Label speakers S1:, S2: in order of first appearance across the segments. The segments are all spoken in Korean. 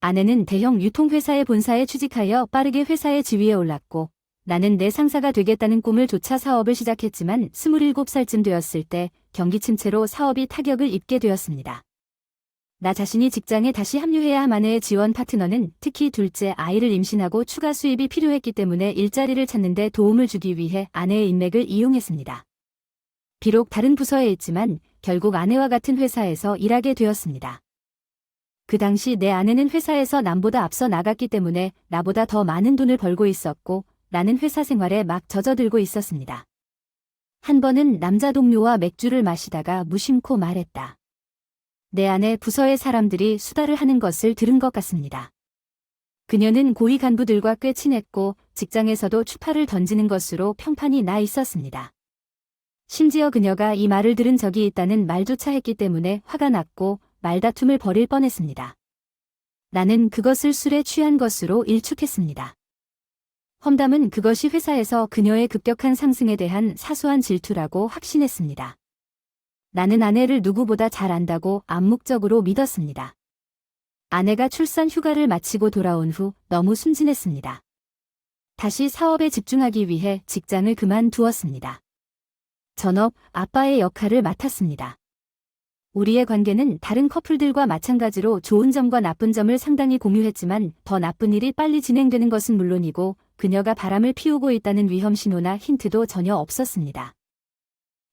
S1: 아내는 대형 유통회사의 본사에 취직하여 빠르게 회사의 지위에 올랐고, 나는 내 상사가 되겠다는 꿈을 좇아 사업을 시작했지만 27살쯤 되었을 때 경기 침체로 사업이 타격을 입게 되었습니다. 나 자신이 직장에 다시 합류해야 함. 아내의 지원 파트너는 특히 둘째 아이를 임신하고 추가 수입이 필요했기 때문에 일자리를 찾는 데 도움을 주기 위해 아내의 인맥을 이용했습니다. 비록 다른 부서에 있지만 결국 아내와 같은 회사에서 일하게 되었습니다. 그 당시 내 아내는 회사에서 남보다 앞서 나갔기 때문에 나보다 더 많은 돈을 벌고 있었고 나는 회사 생활에 막 젖어들고 있었습니다. 한 번은 남자 동료와 맥주를 마시다가 무심코 말했다. 내 아내 부서의 사람들이 수다를 하는 것을 들은 것 같습니다. 그녀는 고위 간부들과 꽤 친했고 직장에서도 추파를 던지는 것으로 평판이 나 있었습니다. 심지어 그녀가 이 말을 들은 적이 있다는 말조차 했기 때문에 화가 났고 말다툼을 벌일 뻔했습니다. 나는 그것을 술에 취한 것으로 일축했습니다. 험담은 그것이 회사에서 그녀의 급격한 상승에 대한 사소한 질투라고 확신했습니다. 나는 아내를 누구보다 잘 안다고 암묵적으로 믿었습니다. 아내가 출산 휴가를 마치고 돌아온 후 너무 순진했습니다. 다시 사업에 집중하기 위해 직장을 그만두었습니다. 전업 아빠의 역할을 맡았습니다. 우리의 관계는 다른 커플들과 마찬가지로 좋은 점과 나쁜 점을 상당히 공유했지만 더 나쁜 일이 빨리 진행되는 것은 물론이고 그녀가 바람을 피우고 있다는 위험 신호나 힌트도 전혀 없었습니다.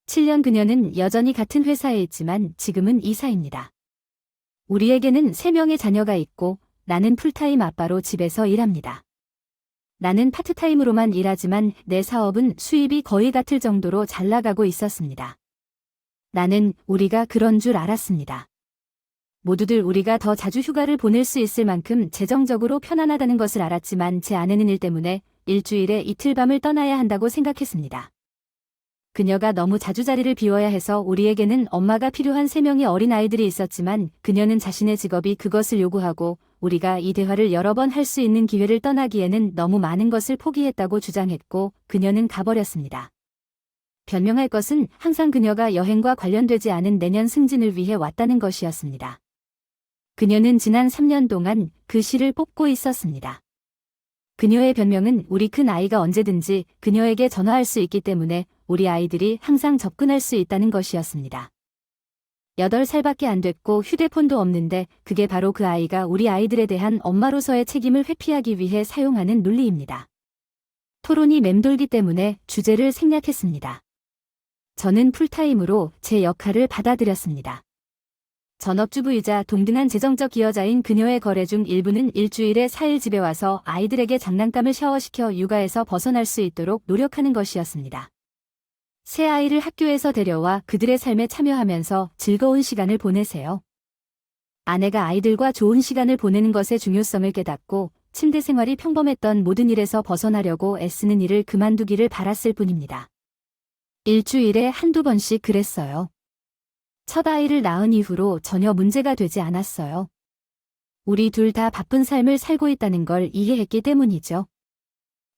S1: 7년 그녀는 여전히 같은 회사에 있지만 지금은 이사입니다. 우리에게는 3명의 자녀가 있고 나는 풀타임 아빠로 집에서 일합니다. 나는 파트타임으로만 일하지만 내 사업은 수입이 거의 같을 정도로 잘 나가고 있었습니다. 나는 우리가 그런 줄 알았습니다. 모두들 우리가 더 자주 휴가를 보낼 수 있을 만큼 재정적으로 편안하다는 것을 알았지만 제 아내는 일 때문에 일주일에 이틀 밤을 떠나야 한다고 생각했습니다. 그녀가 너무 자주 자리를 비워야 해서 우리에게는 엄마가 필요한 3명의 어린아이들이 있었지만 그녀는 자신의 직업이 그것을 요구하고 우리가 이 대화를 여러 번 할 수 있는 기회를 떠나기에는 너무 많은 것을 포기했다고 주장했고 그녀는 가버렸습니다. 변명할 것은 항상 그녀가 여행과 관련되지 않은 내년 승진을 위해 왔다는 것이었습니다. 그녀는 지난 3년 동안 그 시를 뽑고 있었습니다. 그녀의 변명은 우리 큰 아이가 언제든지 그녀에게 전화할 수 있기 때문에 우리 아이들이 항상 접근할 수 있다는 것이었습니다. 8살밖에 안 됐고 휴대폰도 없는데 그게 바로 그 아이가 우리 아이들에 대한 엄마로서의 책임을 회피하기 위해 사용하는 논리입니다. 토론이 맴돌기 때문에 주제를 생략했습니다. 저는 풀타임으로 제 역할을 받아들였습니다. 전업주부이자 동등한 재정적 기여자인 그녀의 거래 중 일부는 일주일에 4일 집에 와서 아이들에게 장난감을 샤워시켜 육아에서 벗어날 수 있도록 노력하는 것이었습니다. 새 아이를 학교에서 데려와 그들의 삶에 참여하면서 즐거운 시간을 보내세요. 아내가 아이들과 좋은 시간을 보내는 것의 중요성을 깨닫고 침대 생활이 평범했던 모든 일에서 벗어나려고 애쓰는 일을 그만두기를 바랐을 뿐입니다. 일주일에 한두 번씩 그랬어요. 첫 아이를 낳은 이후로 전혀 문제가 되지 않았어요. 우리 둘 다 바쁜 삶을 살고 있다는 걸 이해했기 때문이죠.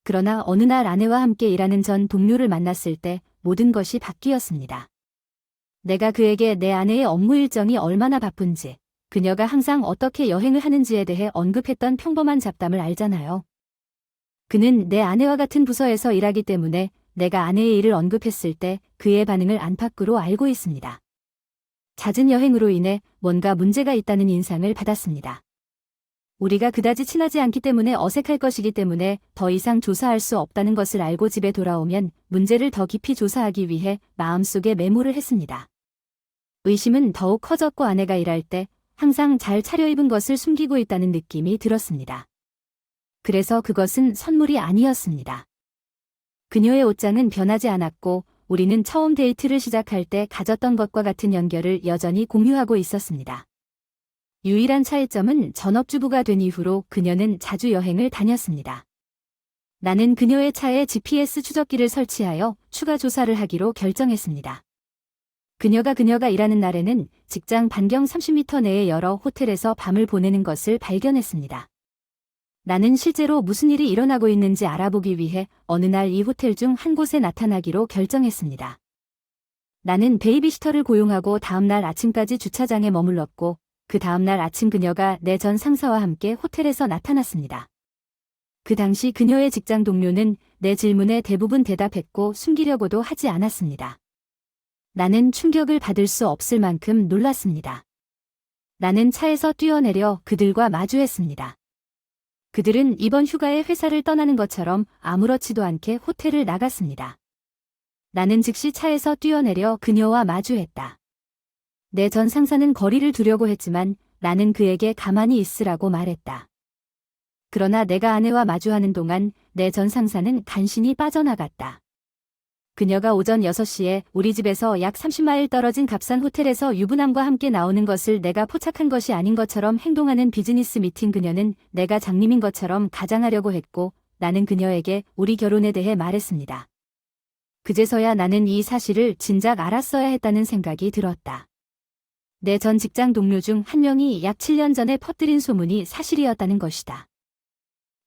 S1: 그러나 어느 날 아내와 함께 일하는 전 동료를 만났을 때 모든 것이 바뀌었습니다. 내가 그에게 내 아내의 업무 일정이 얼마나 바쁜지, 그녀가 항상 어떻게 여행을 하는지에 대해 언급했던 평범한 잡담을 알잖아요. 그는 내 아내와 같은 부서에서 일하기 때문에 내가 아내의 일을 언급했을 때 그의 반응을 안팎으로 알고 있습니다. 잦은 여행으로 인해 뭔가 문제가 있다는 인상을 받았습니다. 우리가 그다지 친하지 않기 때문에 어색할 것이기 때문에 더 이상 조사할 수 없다는 것을 알고 집에 돌아오면 문제를 더 깊이 조사하기 위해 마음속에 메모를 했습니다. 의심은 더욱 커졌고 아내가 일할 때 항상 잘 차려입은 것을 숨기고 있다는 느낌이 들었습니다. 그래서 그것은 선물이 아니었습니다. 그녀의 옷장은 변하지 않았고 우리는 처음 데이트를 시작할 때 가졌던 것과 같은 연결을 여전히 공유하고 있었습니다. 유일한 차이점은 전업주부가 된 이후로 그녀는 자주 여행을 다녔습니다. 나는 그녀의 차에 GPS 추적기를 설치하여 추가 조사를 하기로 결정했습니다. 그녀가 일하는 날에는 직장 반경 30m 내의 여러 호텔에서 밤을 보내는 것을 발견했습니다. 나는 실제로 무슨 일이 일어나고 있는지 알아보기 위해 어느 날 이 호텔 중 한 곳에 나타나기로 결정했습니다. 나는 베이비시터를 고용하고 다음 날 아침까지 주차장에 머물렀고 그 다음날 아침 그녀가 내 전 상사와 함께 호텔에서 나타났습니다. 그 당시 그녀의 직장 동료는 내 질문에 대부분 대답했고 숨기려고도 하지 않았습니다. 나는 충격을 받을 수 없을 만큼 놀랐습니다. 나는 차에서 뛰어내려 그들과 마주했습니다. 그들은 이번 휴가에 회사를 떠나는 것처럼 아무렇지도 않게 호텔을 나갔습니다. 나는 즉시 차에서 뛰어내려 그녀와 마주했다. 내 전 상사는 거리를 두려고 했지만 나는 그에게 가만히 있으라고 말했다. 그러나 내가 아내와 마주하는 동안 내 전 상사는 간신히 빠져나갔다. 그녀가 오전 6시에 우리 집에서 약 30마일 떨어진 값싼 호텔에서 유부남과 함께 나오는 것을 내가 포착한 것이 아닌 것처럼 행동하는 비즈니스 미팅. 그녀는 내가 장님인 것처럼 가장하려고 했고 나는 그녀에게 우리 결혼에 대해 말했습니다. 그제서야 나는 이 사실을 진작 알았어야 했다는 생각이 들었다. 내 전 직장 동료 중 한 명이 약 7년 전에 퍼뜨린 소문이 사실이었다는 것이다.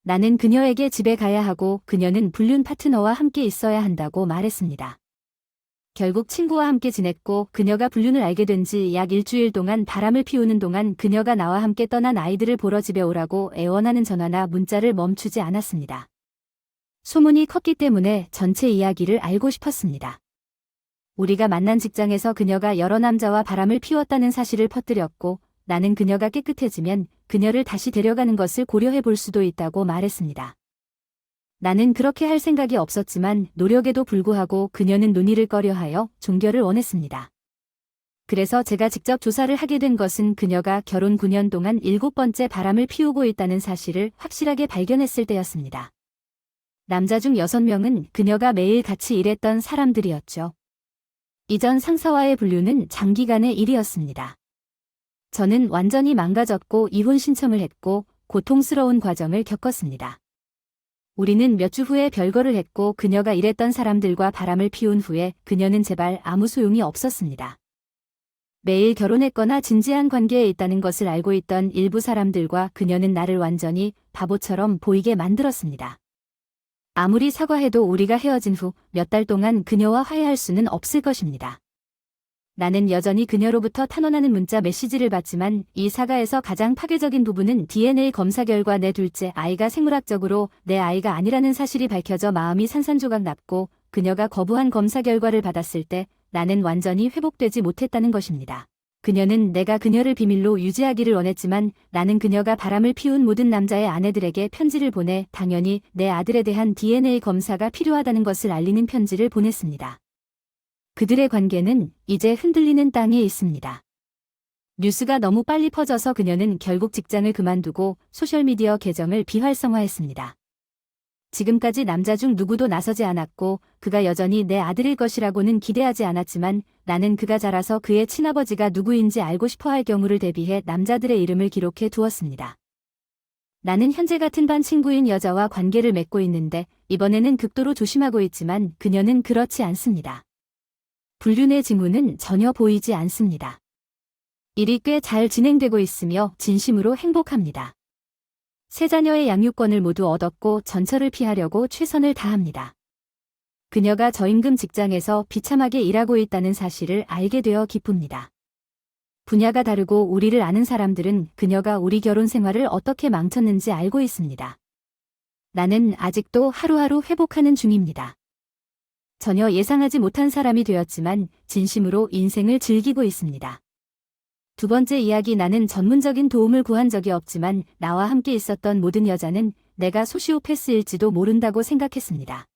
S1: 나는 그녀에게 집에 가야 하고 그녀는 불륜 파트너와 함께 있어야 한다고 말했습니다. 결국 친구와 함께 지냈고 그녀가 불륜을 알게 된 지 약 일주일 동안 바람을 피우는 동안 그녀가 나와 함께 떠난 아이들을 보러 집에 오라고 애원하는 전화나 문자를 멈추지 않았습니다. 소문이 컸기 때문에 전체 이야기를 알고 싶었습니다. 우리가 만난 직장에서 그녀가 여러 남자와 바람을 피웠다는 사실을 퍼뜨렸고 나는 그녀가 깨끗해지면 그녀를 다시 데려가는 것을 고려해 볼 수도 있다고 말했습니다. 나는 그렇게 할 생각이 없었지만 노력에도 불구하고 그녀는 논의를 꺼려하여 종결을 원했습니다. 그래서 제가 직접 조사를 하게 된 것은 그녀가 결혼 9년 동안 7번째 바람을 피우고 있다는 사실을 확실하게 발견했을 때였습니다. 남자 중 6명은 그녀가 매일 같이 일했던 사람들이었죠. 이전 상사와의 분류는 장기간의 일이었습니다. 저는 완전히 망가졌고 이혼 신청을 했고 고통스러운 과정을 겪었습니다. 우리는 몇 주 후에 별거를 했고 그녀가 일했던 사람들과 바람을 피운 후에 그녀는 제발 아무 소용이 없었습니다. 매일 결혼했거나 진지한 관계에 있다는 것을 알고 있던 일부 사람들과 그녀는 나를 완전히 바보처럼 보이게 만들었습니다. 아무리 사과해도 우리가 헤어진 후 몇 달 동안 그녀와 화해할 수는 없을 것입니다. 나는 여전히 그녀로부터 탄원하는 문자 메시지를 받지만 이 사과에서 가장 파괴적인 부분은 DNA 검사 결과 내 둘째 아이가 생물학적으로 내 아이가 아니라는 사실이 밝혀져 마음이 산산조각 났고 그녀가 거부한 검사 결과를 받았을 때 나는 완전히 회복되지 못했다는 것입니다. 그녀는 내가 그녀를 비밀로 유지하기를 원했지만 나는 그녀가 바람을 피운 모든 남자의 아내들에게 편지를 보내 당연히 내 아들에 대한 DNA 검사가 필요하다는 것을 알리는 편지를 보냈습니다. 그들의 관계는 이제 흔들리는 땅에 있습니다. 뉴스가 너무 빨리 퍼져서 그녀는 결국 직장을 그만두고 소셜미디어 계정을 비활성화했습니다. 지금까지 남자 중 누구도 나서지 않았고 그가 여전히 내 아들일 것이라고는 기대하지 않았지만 나는 그가 자라서 그의 친아버지가 누구인지 알고 싶어할 경우를 대비해 남자들의 이름을 기록해 두었습니다. 나는 현재 같은 반 친구인 여자와 관계를 맺고 있는데 이번에는 극도로 조심하고 있지만 그녀는 그렇지 않습니다. 불륜의 징후는 전혀 보이지 않습니다. 일이 꽤 잘 진행되고 있으며 진심으로 행복합니다. 세 자녀의 양육권을 모두 얻었고 전처를 피하려고 최선을 다합니다. 그녀가 저임금 직장에서 비참하게 일하고 있다는 사실을 알게 되어 기쁩니다. 분야가 다르고 우리를 아는 사람들은 그녀가 우리 결혼 생활을 어떻게 망쳤는지 알고 있습니다. 나는 아직도 하루하루 회복하는 중입니다. 전혀 예상하지 못한 사람이 되었지만 진심으로 인생을 즐기고 있습니다. 두 번째 이야기. 나는 전문적인 도움을 구한 적이 없지만 나와 함께 있었던 모든 여자는 내가 소시오패스일지도 모른다고 생각했습니다.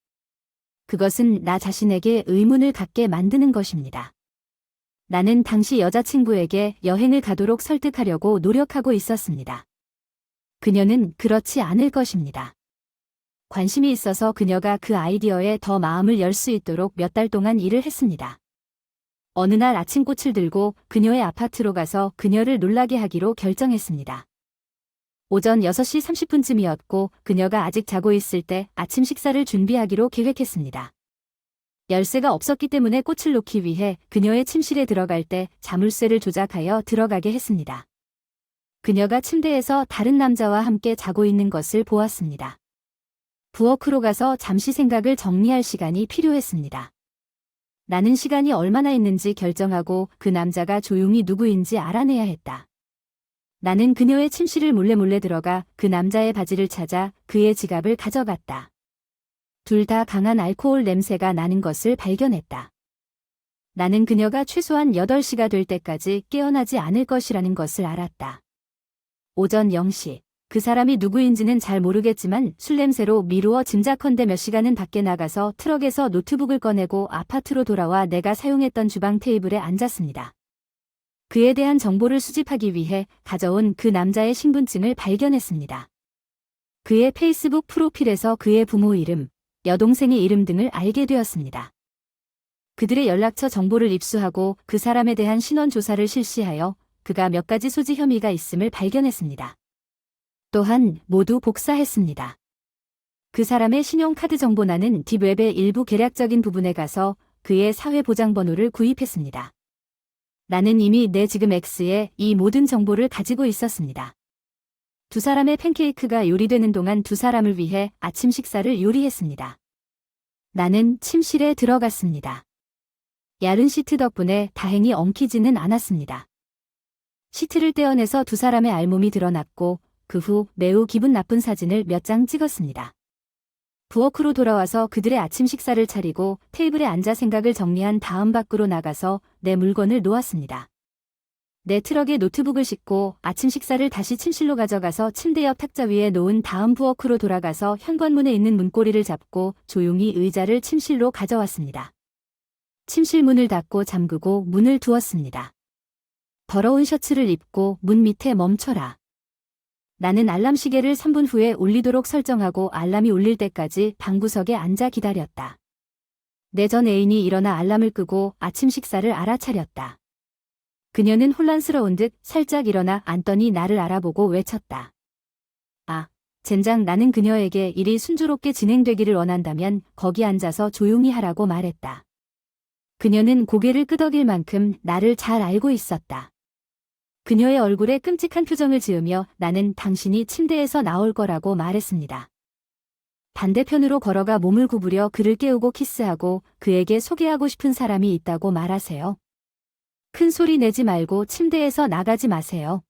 S1: 그것은 나 자신에게 의문을 갖게 만드는 것입니다. 나는 당시 여자친구에게 여행을 가도록 설득하려고 노력하고 있었습니다. 그녀는 그렇지 않을 것입니다. 관심이 있어서 그녀가 그 아이디어에 더 마음을 열 수 있도록 몇 달 동안 일을 했습니다. 어느 날 아침 꽃을 들고 그녀의 아파트로 가서 그녀를 놀라게 하기로 결정했습니다. 오전 6시 30분쯤이었고 그녀가 아직 자고 있을 때 아침 식사를 준비하기로 계획했습니다. 열쇠가 없었기 때문에 꽃을 놓기 위해 그녀의 침실에 들어갈 때 자물쇠를 조작하여 들어가게 했습니다. 그녀가 침대에서 다른 남자와 함께 자고 있는 것을 보았습니다. 부엌으로 가서 잠시 생각을 정리할 시간이 필요했습니다. 나는 시간이 얼마나 있는지 결정하고 그 남자가 조용히 누구인지 알아내야 했다. 나는 그녀의 침실을 몰래 들어가 그 남자의 바지를 찾아 그의 지갑을 가져갔다. 둘 다 강한 알코올 냄새가 나는 것을 발견했다. 나는 그녀가 최소한 8시가 될 때까지 깨어나지 않을 것이라는 것을 알았다. 오전 0시. 그 사람이 누구인지는 잘 모르겠지만 술 냄새로 미루어 짐작컨대 몇 시간은 밖에 나가서 트럭에서 노트북을 꺼내고 아파트로 돌아와 내가 사용했던 주방 테이블에 앉았습니다. 그에 대한 정보를 수집하기 위해 가져온 그 남자의 신분증을 발견했습니다. 그의 페이스북 프로필에서 그의 부모 이름, 여동생의 이름 등을 알게 되었습니다. 그들의 연락처 정보를 입수하고 그 사람에 대한 신원 조사를 실시하여 그가 몇 가지 소지 혐의가 있음을 발견했습니다. 또한 모두 복사했습니다. 그 사람의 신용카드 정보란은 딥웹의 일부 계략적인 부분에 가서 그의 사회보장번호를 구입했습니다. 나는 이미 내 지금 X에 이 모든 정보를 가지고 있었습니다. 두 사람의 팬케이크가 요리되는 동안 두 사람을 위해 아침 식사를 요리했습니다. 나는 침실에 들어갔습니다. 얇은 시트 덕분에 다행히 엉키지는 않았습니다. 시트를 떼어내서 두 사람의 알몸이 드러났고 그 후 매우 기분 나쁜 사진을 몇 장 찍었습니다. 부엌으로 돌아와서 그들의 아침 식사를 차리고 테이블에 앉아 생각을 정리한 다음 밖으로 나가서 내 물건을 놓았습니다. 내 트럭에 노트북을 싣고 아침 식사를 다시 침실로 가져가서 침대 옆 탁자 위에 놓은 다음 부엌으로 돌아가서 현관문에 있는 문고리를 잡고 조용히 의자를 침실로 가져왔습니다. 침실 문을 닫고 잠그고 문을 두었습니다. 더러운 셔츠를 입고 문 밑에 멈춰라. 나는 알람 시계를 3분 후에 울리도록 설정하고 알람이 울릴 때까지 방구석에 앉아 기다렸다. 내 전 애인이 일어나 알람을 끄고 아침 식사를 알아차렸다. 그녀는 혼란스러운 듯 살짝 일어나 앉더니 나를 알아보고 외쳤다. 아, 젠장. 나는 그녀에게 일이 순조롭게 진행되기를 원한다면 거기 앉아서 조용히 하라고 말했다. 그녀는 고개를 끄덕일 만큼 나를 잘 알고 있었다. 그녀의 얼굴에 끔찍한 표정을 지으며 나는 당신이 침대에서 나올 거라고 말했습니다. 반대편으로 걸어가 몸을 구부려 그를 깨우고 키스하고 그에게 소개하고 싶은 사람이 있다고 말하세요. 큰 소리 내지 말고 침대에서 나가지 마세요.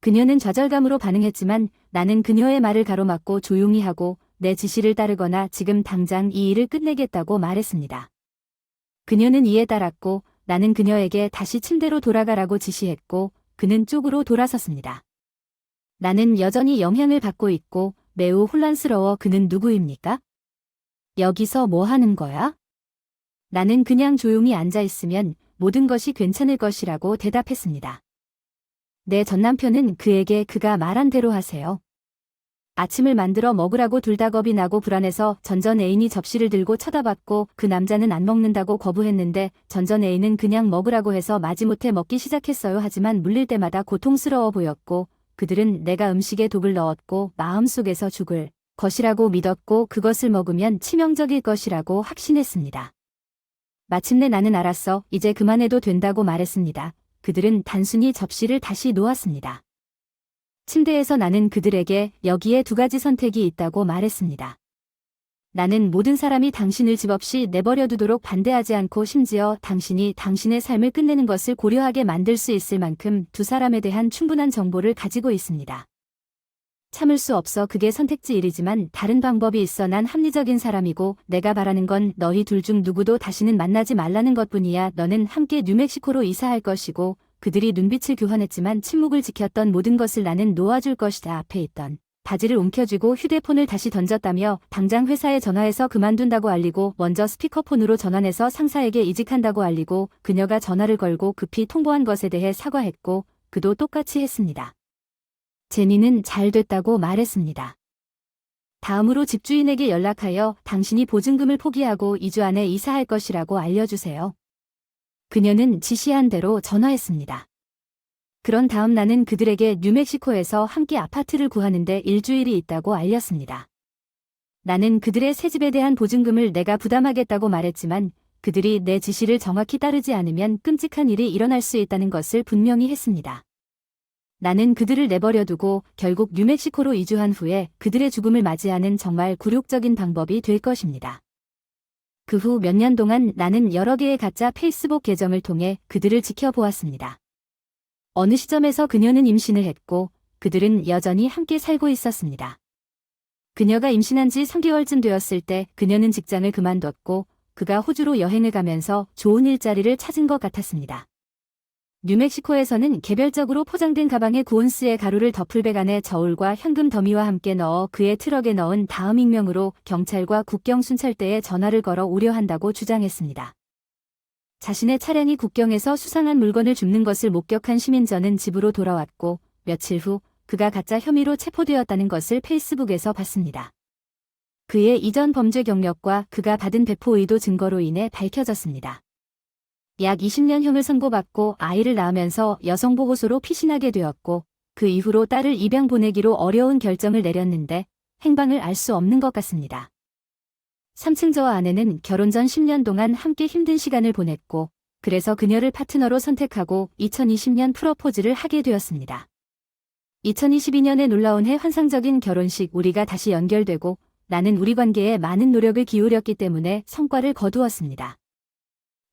S1: 그녀는 좌절감으로 반응했지만 나는 그녀의 말을 가로막고 조용히 하고 내 지시를 따르거나 지금 당장 이 일을 끝내겠다고 말했습니다. 그녀는 이에 따랐고 나는 그녀에게 다시 침대로 돌아가라고 지시했고 그는 쪽으로 돌아섰습니다. 나는 여전히 영향을 받고 있고 매우 혼란스러워. 그는 누구입니까? 여기서 뭐 하는 거야? 나는 그냥 조용히 앉아 있으면 모든 것이 괜찮을 것이라고 대답했습니다. 내 전남편은 그에게 그가 말한 대로 하세요. 아침을 만들어 먹으라고 둘 다 겁이 나고 불안해서 전전 애인이 접시를 들고 쳐다봤고 그 남자는 안 먹는다고 거부했는데 전전 애인은 그냥 먹으라고 해서 마지못해 먹기 시작했어요. 하지만 물릴 때마다 고통스러워 보였고 그들은 내가 음식에 독을 넣었고 마음속에서 죽을 것이라고 믿었고 그것을 먹으면 치명적일 것이라고 확신했습니다. 마침내 나는 알았어. 이제 그만해도 된다고 말했습니다. 그들은 단순히 접시를 다시 놓았습니다. 침대에서 나는 그들에게 여기에 두 가지 선택이 있다고 말했습니다. 나는 모든 사람이 당신을 집 없이 내버려 두도록 반대하지 않고 심지어 당신이 당신의 삶을 끝내는 것을 고려하게 만들 수 있을 만큼 두 사람에 대한 충분한 정보를 가지고 있습니다. 참을 수 없어. 그게 선택지 1이지만 다른 방법이 있어. 난 합리적인 사람이고 내가 바라는 건 너희 둘 중 누구도 다시는 만나지 말라는 것뿐이야. 너는 함께 뉴멕시코로 이사할 것이고 그들이 눈빛을 교환했지만 침묵을 지켰던 모든 것을 나는 놓아줄 것이다. 앞에 있던 바지를 움켜쥐고 휴대폰을 다시 던졌다며 당장 회사에 전화해서 그만둔다고 알리고 먼저 스피커폰으로 전환해서 상사에게 이직한다고 알리고 그녀가 전화를 걸고 급히 통보한 것에 대해 사과했고 그도 똑같이 했습니다. 제니는 잘 됐다고 말했습니다. 다음으로 집주인에게 연락하여 당신이 보증금을 포기하고 2주 안에 이사할 것이라고 알려주세요. 그녀는 지시한 대로 전화했습니다. 그런 다음 나는 그들에게 뉴멕시코에서 함께 아파트를 구하는데 일주일이 있다고 알렸습니다. 나는 그들의 새집에 대한 보증금을 내가 부담하겠다고 말했지만 그들이 내 지시를 정확히 따르지 않으면 끔찍한 일이 일어날 수 있다는 것을 분명히 했습니다. 나는 그들을 내버려두고 결국 뉴멕시코로 이주한 후에 그들의 죽음을 맞이하는 정말 굴욕적인 방법이 될 것입니다. 그 후 몇 년 동안 나는 여러 개의 가짜 페이스북 계정을 통해 그들을 지켜보았습니다. 어느 시점에서 그녀는 임신을 했고 그들은 여전히 함께 살고 있었습니다. 그녀가 임신한 지 3개월쯤 되었을 때 그녀는 직장을 그만뒀고 그가 호주로 여행을 가면서 좋은 일자리를 찾은 것 같았습니다. 뉴멕시코에서는 개별적으로 포장된 가방에 9온스의 가루를 더플백 안에 저울과 현금 더미와 함께 넣어 그의 트럭에 넣은 다음 익명으로 경찰과 국경 순찰대에 전화를 걸어 우려한다고 주장했습니다. 자신의 차량이 국경에서 수상한 물건을 줍는 것을 목격한 시민전은 집으로 돌아왔고 며칠 후 그가 가짜 혐의로 체포되었다는 것을 페이스북에서 봤습니다. 그의 이전 범죄 경력과 그가 받은 배포 의도 증거로 인해 밝혀졌습니다. 약 20년형을 선고받고 아이를 낳으면서 여성보호소로 피신하게 되었고 그 이후로 딸을 입양 보내기로 어려운 결정을 내렸는데 행방을 알 수 없는 것 같습니다. 3층 저와 아내는 결혼 전 10년 동안 함께 힘든 시간을 보냈고 그래서 그녀를 파트너로 선택하고 2020년 프러포즈를 하게 되었습니다. 2022년에 놀라운 해 환상적인 결혼식 우리가 다시 연결되고 나는 우리 관계에 많은 노력을 기울였기 때문에 성과를 거두었습니다.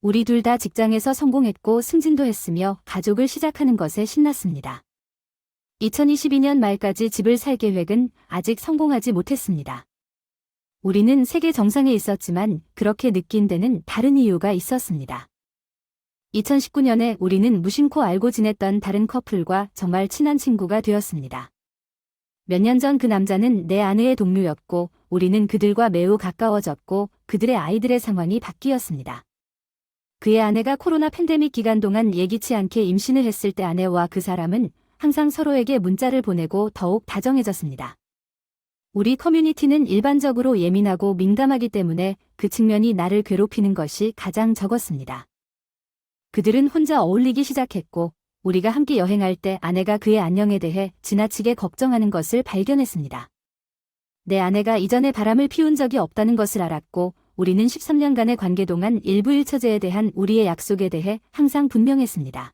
S1: 우리 둘 다 직장에서 성공했고 승진도 했으며 가족을 시작하는 것에 신났습니다. 2022년 말까지 집을 살 계획은 아직 성공하지 못했습니다. 우리는 세계 정상에 있었지만 그렇게 느낀 데는 다른 이유가 있었습니다. 2019년에 우리는 무심코 알고 지냈던 다른 커플과 정말 친한 친구가 되었습니다. 몇 년 전 그 남자는 내 아내의 동료였고 우리는 그들과 매우 가까워졌고 그들의 아이들의 상황이 바뀌었습니다. 그의 아내가 코로나 팬데믹 기간 동안 예기치 않게 임신을 했을 때 아내와 그 사람은 항상 서로에게 문자를 보내고 더욱 다정해졌습니다. 우리 커뮤니티는 일반적으로 예민하고 민감하기 때문에 그 측면이 나를 괴롭히는 것이 가장 적었습니다. 그들은 혼자 어울리기 시작했고 우리가 함께 여행할 때 아내가 그의 안녕에 대해 지나치게 걱정하는 것을 발견했습니다. 내 아내가 이전에 바람을 피운 적이 없다는 것을 알았고 우리는 13년간의 관계 동안 일부 일처제에 대한 우리의 약속에 대해 항상 분명했습니다.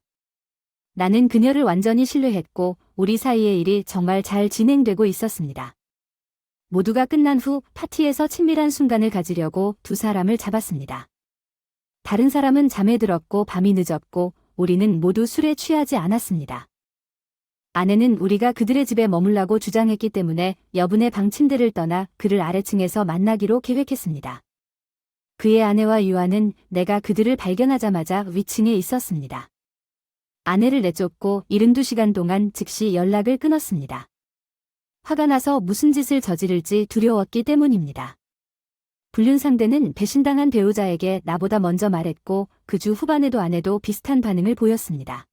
S1: 나는 그녀를 완전히 신뢰했고 우리 사이의 일이 정말 잘 진행되고 있었습니다. 모두가 끝난 후 파티에서 친밀한 순간을 가지려고 두 사람을 잡았습니다. 다른 사람은 잠에 들었고 밤이 늦었고 우리는 모두 술에 취하지 않았습니다. 아내는 우리가 그들의 집에 머물라고 주장했기 때문에 여분의 방 침대를 떠나 그를 아래층에서 만나기로 계획했습니다. 그의 아내와 유아는 내가 그들을 발견하자마자 위층에 있었습니다. 아내를 내쫓고 72시간 동안 즉시 연락을 끊었습니다. 화가 나서 무슨 짓을 저지를지 두려웠기 때문입니다. 불륜 상대는 배신당한 배우자에게 나보다 먼저 말했고 그 주 후반에도 아내도 비슷한 반응을 보였습니다.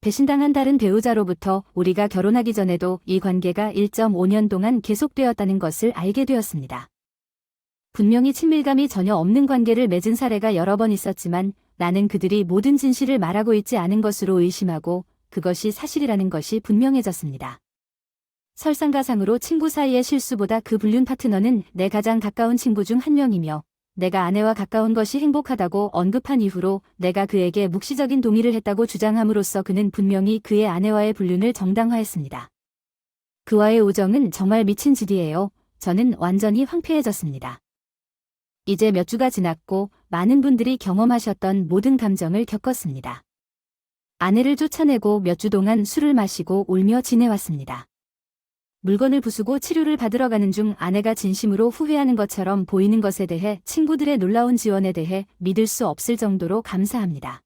S1: 배신당한 다른 배우자로부터 우리가 결혼하기 전에도 이 관계가 1.5년 동안 계속되었다는 것을 알게 되었습니다. 분명히 친밀감이 전혀 없는 관계를 맺은 사례가 여러 번 있었지만 나는 그들이 모든 진실을 말하고 있지 않은 것으로 의심하고 그것이 사실이라는 것이 분명해졌습니다. 설상가상으로 친구 사이의 실수보다 그 불륜 파트너는 내 가장 가까운 친구 중 한 명이며 내가 아내와 가까운 것이 행복하다고 언급한 이후로 내가 그에게 묵시적인 동의를 했다고 주장함으로써 그는 분명히 그의 아내와의 불륜을 정당화했습니다. 그와의 우정은 정말 미친 짓이에요. 저는 완전히 황폐해졌습니다. 이제 몇 주가 지났고 많은 분들이 경험하셨던 모든 감정을 겪었습니다. 아내를 쫓아내고 몇 주 동안 술을 마시고 울며 지내왔습니다. 물건을 부수고 치료를 받으러 가는 중 아내가 진심으로 후회하는 것처럼 보이는 것에 대해 친구들의 놀라운 지원에 대해 믿을 수 없을 정도로 감사합니다.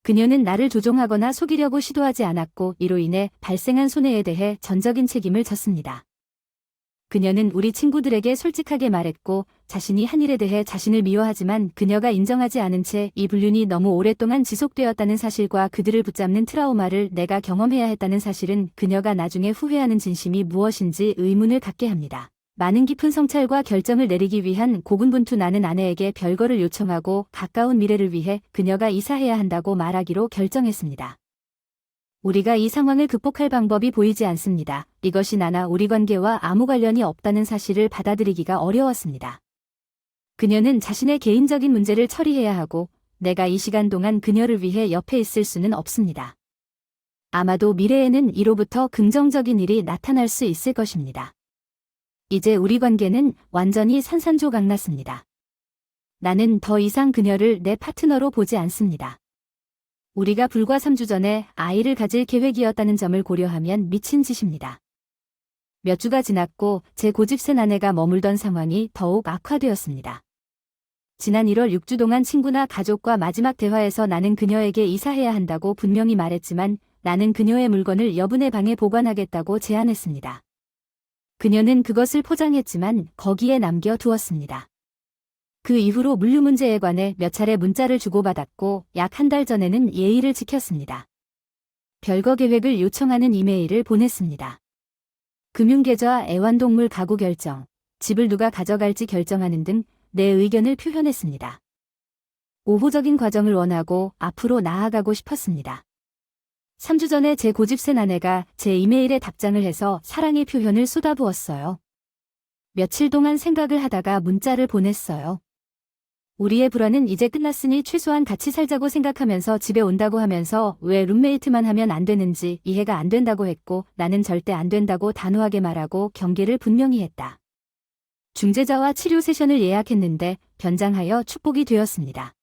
S1: 그녀는 나를 조종하거나 속이려고 시도하지 않았고 이로 인해 발생한 손해에 대해 전적인 책임을 졌습니다. 그녀는 우리 친구들에게 솔직하게 말했고 자신이 한 일에 대해 자신을 미워하지만 그녀가 인정하지 않은 채 이 불륜이 너무 오랫동안 지속되었다는 사실과 그들을 붙잡는 트라우마를 내가 경험해야 했다는 사실은 그녀가 나중에 후회하는 진심이 무엇인지 의문을 갖게 합니다. 많은 깊은 성찰과 결정을 내리기 위한 고군분투 나는 아내에게 별거를 요청하고 가까운 미래를 위해 그녀가 이사해야 한다고 말하기로 결정했습니다. 우리가 이 상황을 극복할 방법이 보이지 않습니다. 이것이 나나 우리 관계와 아무 관련이 없다는 사실을 받아들이기가 어려웠습니다. 그녀는 자신의 개인적인 문제를 처리해야 하고 내가 이 시간 동안 그녀를 위해 옆에 있을 수는 없습니다. 아마도 미래에는 이로부터 긍정적인 일이 나타날 수 있을 것입니다. 이제 우리 관계는 완전히 산산조각났습니다. 나는 더 이상 그녀를 내 파트너로 보지 않습니다. 우리가 불과 3주 전에 아이를 가질 계획이었다는 점을 고려하면 미친 짓입니다. 몇 주가 지났고 제 고집센 아내가 머물던 상황이 더욱 악화되었습니다. 지난 1월 6주 동안 친구나 가족과 마지막 대화에서 나는 그녀에게 이사해야 한다고 분명히 말했지만 나는 그녀의 물건을 여분의 방에 보관하겠다고 제안했습니다. 그녀는 그것을 포장했지만 거기에 남겨두었습니다. 그 이후로 물류 문제에 관해 몇 차례 문자를 주고받았고 약 한 달 전에는 예의를 지켰습니다. 별거 계획을 요청하는 이메일을 보냈습니다. 금융계좌, 애완동물 가구 결정, 집을 누가 가져갈지 결정하는 등 내 의견을 표현했습니다. 우호적인 과정을 원하고 앞으로 나아가고 싶었습니다. 3주 전에 제 고집센 아내가 제 이메일에 답장을 해서 사랑의 표현을 쏟아부었어요. 며칠 동안 생각을 하다가 문자를 보냈어요. 우리의 불화는 이제 끝났으니 최소한 같이 살자고 생각하면서 집에 온다고 하면서 왜 룸메이트만 하면 안 되는지 이해가 안 된다고 했고 나는 절대 안 된다고 단호하게 말하고 경계를 분명히 했다. 중재자와 치료 세션을 예약했는데 변장하여 축복이 되었습니다.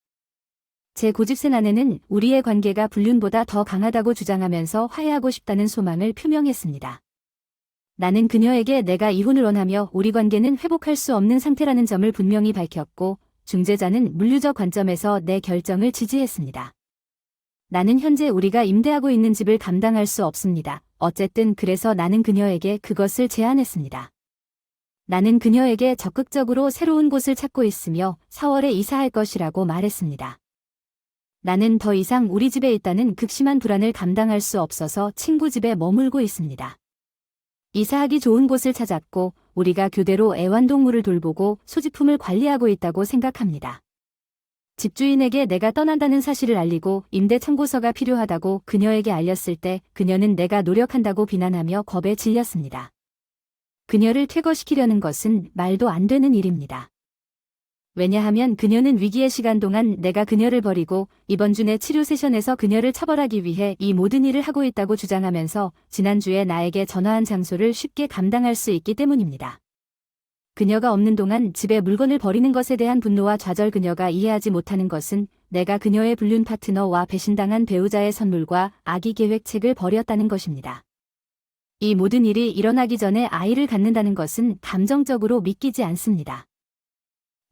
S1: 제 고집센 아내는 우리의 관계가 불륜보다 더 강하다고 주장하면서 화해하고 싶다는 소망을 표명했습니다. 나는 그녀에게 내가 이혼을 원하며 우리 관계는 회복할 수 없는 상태라는 점을 분명히 밝혔고 중재자는 물류적 관점에서 내 결정을 지지했습니다. 나는 현재 우리가 임대하고 있는 집을 감당할 수 없습니다. 어쨌든 그래서 나는 그녀에게 그것을 제안했습니다. 나는 그녀에게 적극적으로 새로운 곳을 찾고 있으며 4월에 이사할 것이라고 말했습니다. 나는 더 이상 우리 집에 있다는 극심한 불안을 감당할 수 없어서 친구 집에 머물고 있습니다. 이사하기 좋은 곳을 찾았고 우리가 교대로 애완동물을 돌보고 소지품을 관리하고 있다고 생각합니다. 집주인에게 내가 떠난다는 사실을 알리고 임대 청구서가 필요하다고 그녀에게 알렸을 때 그녀는 내가 노력한다고 비난하며 겁에 질렸습니다. 그녀를 퇴거시키려는 것은 말도 안 되는 일입니다. 왜냐하면 그녀는 위기의 시간 동안 내가 그녀를 버리고 이번 주 내 치료 세션에서 그녀를 처벌하기 위해 이 모든 일을 하고 있다고 주장하면서 지난주에 나에게 전화한 장소를 쉽게 감당할 수 있기 때문입니다. 그녀가 없는 동안 집에 물건을 버리는 것에 대한 분노와 좌절 그녀가 이해하지 못하는 것은 내가 그녀의 불륜 파트너와 배신당한 배우자의 선물과 아기 계획책을 버렸다는 것입니다. 이 모든 일이 일어나기 전에 아이를 갖는다는 것은 감정적으로 믿기지 않습니다.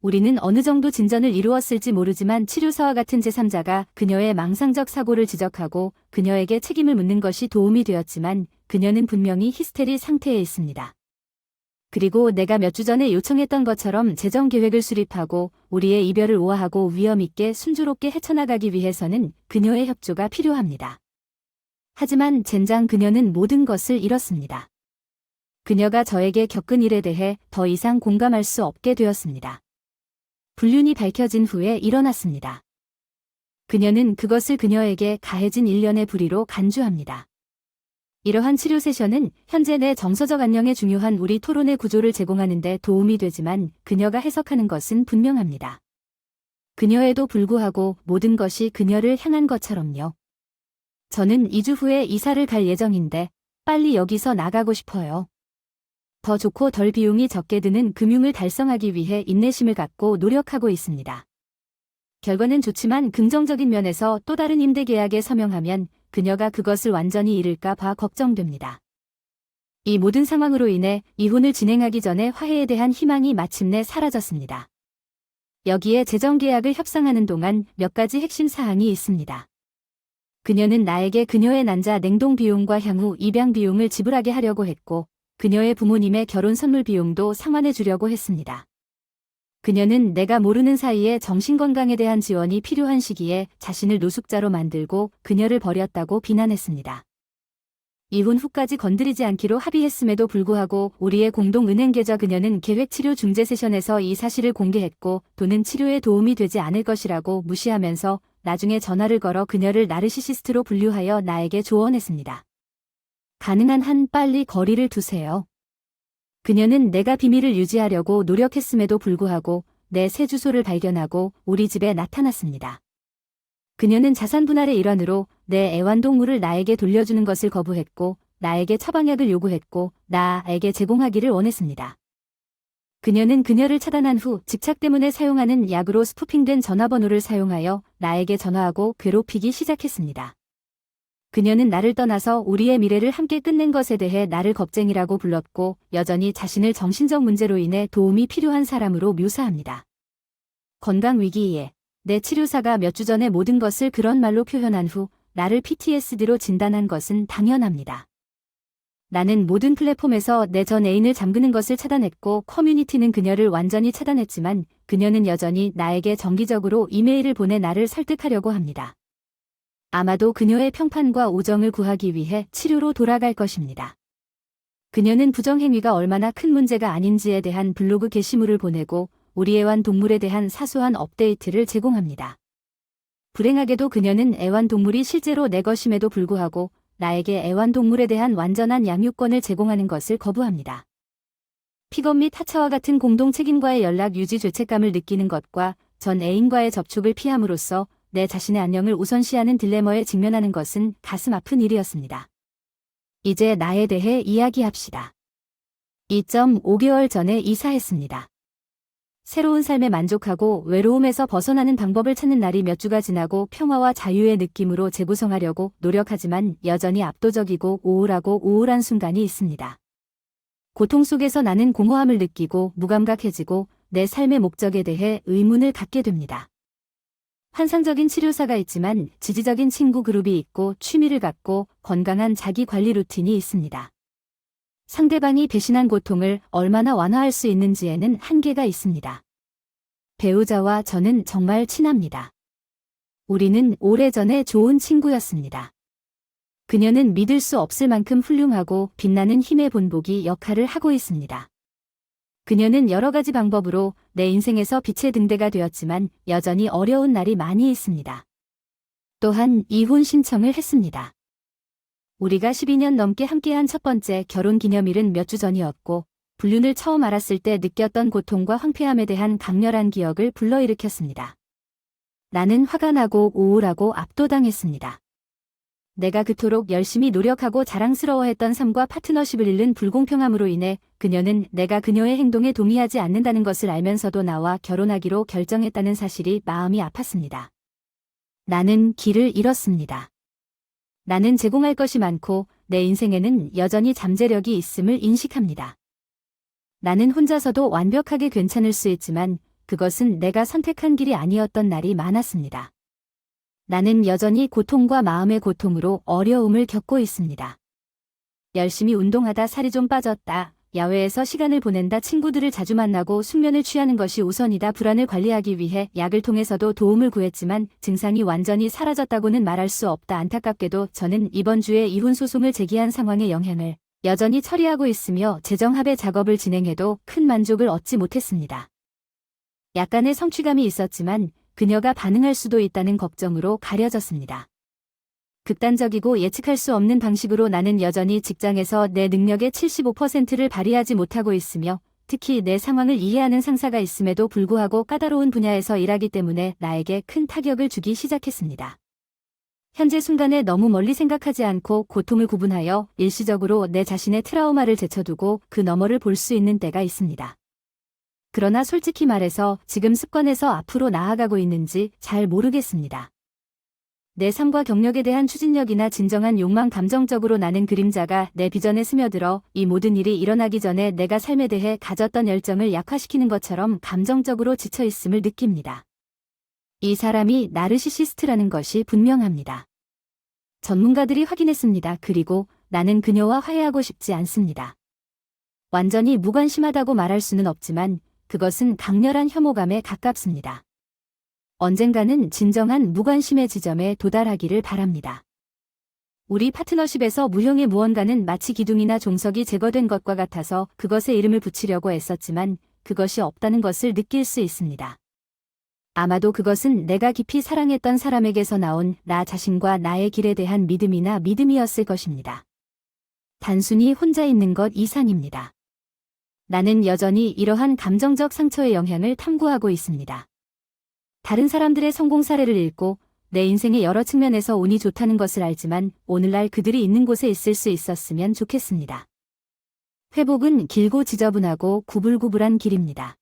S1: 우리는 어느 정도 진전을 이루었을지 모르지만 치료사와 같은 제3자가 그녀의 망상적 사고를 지적하고 그녀에게 책임을 묻는 것이 도움이 되었지만 그녀는 분명히 히스테리 상태에 있습니다. 그리고 내가 몇 주 전에 요청했던 것처럼 재정 계획을 수립하고 우리의 이별을 우아하고 위험 있게 순조롭게 헤쳐나가기 위해서는 그녀의 협조가 필요합니다. 하지만 젠장 그녀는 모든 것을 잃었습니다. 그녀가 저에게 겪은 일에 대해 더 이상 공감할 수 없게 되었습니다. 불륜이 밝혀진 후에 일어났습니다. 그녀는 그것을 그녀에게 가해진 일련의 불의로 간주합니다. 이러한 치료 세션은 현재 내 정서적 안녕에 중요한 우리 토론의 구조를 제공하는 데 도움이 되지만 그녀가 해석하는 것은 분명합니다. 그녀에도 불구하고 모든 것이 그녀를 향한 것처럼요. 저는 2주 후에 이사를 갈 예정인데 빨리 여기서 나가고 싶어요. 더 좋고 덜 비용이 적게 드는 금융을 달성하기 위해 인내심을 갖고 노력하고 있습니다. 결과는 좋지만 긍정적인 면에서 또 다른 임대 계약에 서명하면 그녀가 그것을 완전히 잃을까 봐 걱정됩니다. 이 모든 상황으로 인해 이혼을 진행하기 전에 화해에 대한 희망이 마침내 사라졌습니다. 여기에 재정 계약을 협상하는 동안 몇 가지 핵심 사항이 있습니다. 그녀는 나에게 그녀의 난자 냉동 비용과 향후 입양 비용을 지불하게 하려고 했고 그녀의 부모님의 결혼 선물 비용도 상환해 주려고 했습니다. 그녀는 내가 모르는 사이에 정신건강에 대한 지원이 필요한 시기에 자신을 노숙자로 만들고 그녀를 버렸다고 비난했습니다. 이혼 후까지 건드리지 않기로 합의했음에도 불구하고 우리의 공동 은행 계좌 그녀는 계획 치료 중재 세션에서 이 사실을 공개했고 돈은 치료에 도움이 되지 않을 것이라고 무시하면서 나중에 전화를 걸어 그녀를 나르시시스트로 분류하여 나에게 조언했습니다. 가능한 한 빨리 거리를 두세요. 그녀는 내가 비밀을 유지하려고 노력했음에도 불구하고 내 새 주소를 발견하고 우리 집에 나타났습니다. 그녀는 자산 분할의 일환으로 내 애완동물을 나에게 돌려주는 것을 거부했고 나에게 처방약을 요구했고 나에게 제공하기를 원했습니다. 그녀는 그녀를 차단한 후 집착 때문에 사용하는 약으로 스푸핑된 전화번호를 사용하여 나에게 전화하고 괴롭히기 시작했습니다. 그녀는 나를 떠나서 우리의 미래를 함께 끝낸 것에 대해 나를 겁쟁이라고 불렀고 여전히 자신을 정신적 문제로 인해 도움이 필요한 사람으로 묘사합니다. 건강 위기에 내 치료사가 몇 주 전에 모든 것을 그런 말로 표현한 후 나를 PTSD로 진단한 것은 당연합니다. 나는 모든 플랫폼에서 내 전 애인을 잠그는 것을 차단했고 커뮤니티는 그녀를 완전히 차단했지만 그녀는 여전히 나에게 정기적으로 이메일을 보내 나를 설득하려고 합니다. 아마도 그녀의 평판과 우정을 구하기 위해 치료로 돌아갈 것입니다. 그녀는 부정행위가 얼마나 큰 문제가 아닌지에 대한 블로그 게시물을 보내고 우리 애완동물에 대한 사소한 업데이트를 제공합니다. 불행하게도 그녀는 애완동물이 실제로 내 것임에도 불구하고 나에게 애완동물에 대한 완전한 양육권을 제공하는 것을 거부합니다. 픽업 및 하차와 같은 공동 책임과의 연락 유지 죄책감을 느끼는 것과 전 애인과의 접촉을 피함으로써 내 자신의 안녕을 우선시하는 딜레마에 직면하는 것은 가슴 아픈 일이었습니다. 이제 나에 대해 이야기합시다. 2.5개월 전에 이사했습니다. 새로운 삶에 만족하고 외로움에서 벗어나는 방법을 찾는 날이 몇 주가 지나고 평화와 자유의 느낌으로 재구성하려고 노력하지만 여전히 압도적이고 우울한 순간이 있습니다. 고통 속에서 나는 공허함을 느끼고 무감각해지고 내 삶의 목적에 대해 의문을 갖게 됩니다. 환상적인 치료사가 있지만 지지적인 친구 그룹이 있고 취미를 갖고 건강한 자기 관리 루틴이 있습니다. 상대방이 배신한 고통을 얼마나 완화할 수 있는지에는 한계가 있습니다. 배우자와 저는 정말 친합니다. 우리는 오래전에 좋은 친구였습니다. 그녀는 믿을 수 없을 만큼 훌륭하고 빛나는 힘의 본보기 역할을 하고 있습니다. 그녀는 여러 가지 방법으로 내 인생에서 빛의 등대가 되었지만 여전히 어려운 날이 많이 있습니다. 또한 이혼 신청을 했습니다. 우리가 12년 넘게 함께한 첫 번째 결혼 기념일은 몇 주 전이었고 불륜을 처음 알았을 때 느꼈던 고통과 황폐함에 대한 강렬한 기억을 불러일으켰습니다. 나는 화가 나고 우울하고 압도당했습니다. 내가 그토록 열심히 노력하고 자랑스러워했던 삶과 파트너십을 잃는 불공평함으로 인해 그녀는 내가 그녀의 행동에 동의하지 않는다는 것을 알면서도 나와 결혼하기로 결정했다는 사실이 마음이 아팠습니다. 나는 길을 잃었습니다. 나는 제공할 것이 많고 내 인생에는 여전히 잠재력이 있음을 인식합니다. 나는 혼자서도 완벽하게 괜찮을 수 있지만 그것은 내가 선택한 길이 아니었던 날이 많았습니다. 나는 여전히 고통과 마음의 고통으로 어려움을 겪고 있습니다. 열심히 운동하다 살이 좀 빠졌다. 야외에서 시간을 보낸다. 친구들을 자주 만나고 숙면을 취하는 것이 우선이다. 불안을 관리하기 위해 약을 통해서도 도움을 구했지만 증상이 완전히 사라졌다고는 말할 수 없다. 안타깝게도 저는 이번 주에 이혼 소송을 제기한 상황의 영향을 여전히 처리하고 있으며 재정합의 작업을 진행해도 큰 만족을 얻지 못했습니다. 약간의 성취감이 있었지만 그녀가 반응할 수도 있다는 걱정으로 가려졌습니다. 극단적이고 예측할 수 없는 방식으로 나는 여전히 직장에서 내 능력의 75%를 발휘하지 못하고 있으며 특히 내 상황을 이해하는 상사가 있음에도 불구하고 까다로운 분야에서 일하기 때문에 나에게 큰 타격을 주기 시작했습니다. 현재 순간에 너무 멀리 생각하지 않고 고통을 구분하여 일시적으로 내 자신의 트라우마를 제쳐두고 그 너머를 볼 수 있는 때가 있습니다. 그러나 솔직히 말해서 지금 습관에서 앞으로 나아가고 있는지 잘 모르겠습니다. 내 삶과 경력에 대한 추진력이나 진정한 욕망 감정적으로 나는 그림자가 내 비전에 스며들어 이 모든 일이 일어나기 전에 내가 삶에 대해 가졌던 열정을 약화시키는 것처럼 감정적으로 지쳐 있음을 느낍니다. 이 사람이 나르시시스트라는 것이 분명합니다. 전문가들이 확인했습니다. 그리고 나는 그녀와 화해하고 싶지 않습니다. 완전히 무관심하다고 말할 수는 없지만 그것은 강렬한 혐오감에 가깝습니다. 언젠가는 진정한 무관심의 지점에 도달하기를 바랍니다. 우리 파트너십에서 무형의 무언가는 마치 기둥이나 종석이 제거된 것과 같아서 그것에 이름을 붙이려고 애썼지만 그것이 없다는 것을 느낄 수 있습니다. 아마도 그것은 내가 깊이 사랑했던 사람에게서 나온 나 자신과 나의 길에 대한 믿음이었을 것입니다. 단순히 혼자 있는 것 이상입니다. 나는 여전히 이러한 감정적 상처의 영향을 탐구하고 있습니다. 다른 사람들의 성공 사례를 읽고 내 인생의 여러 측면에서 운이 좋다는 것을 알지만 오늘날 그들이 있는 곳에 있을 수 있었으면 좋겠습니다. 회복은 길고 지저분하고 구불구불한 길입니다.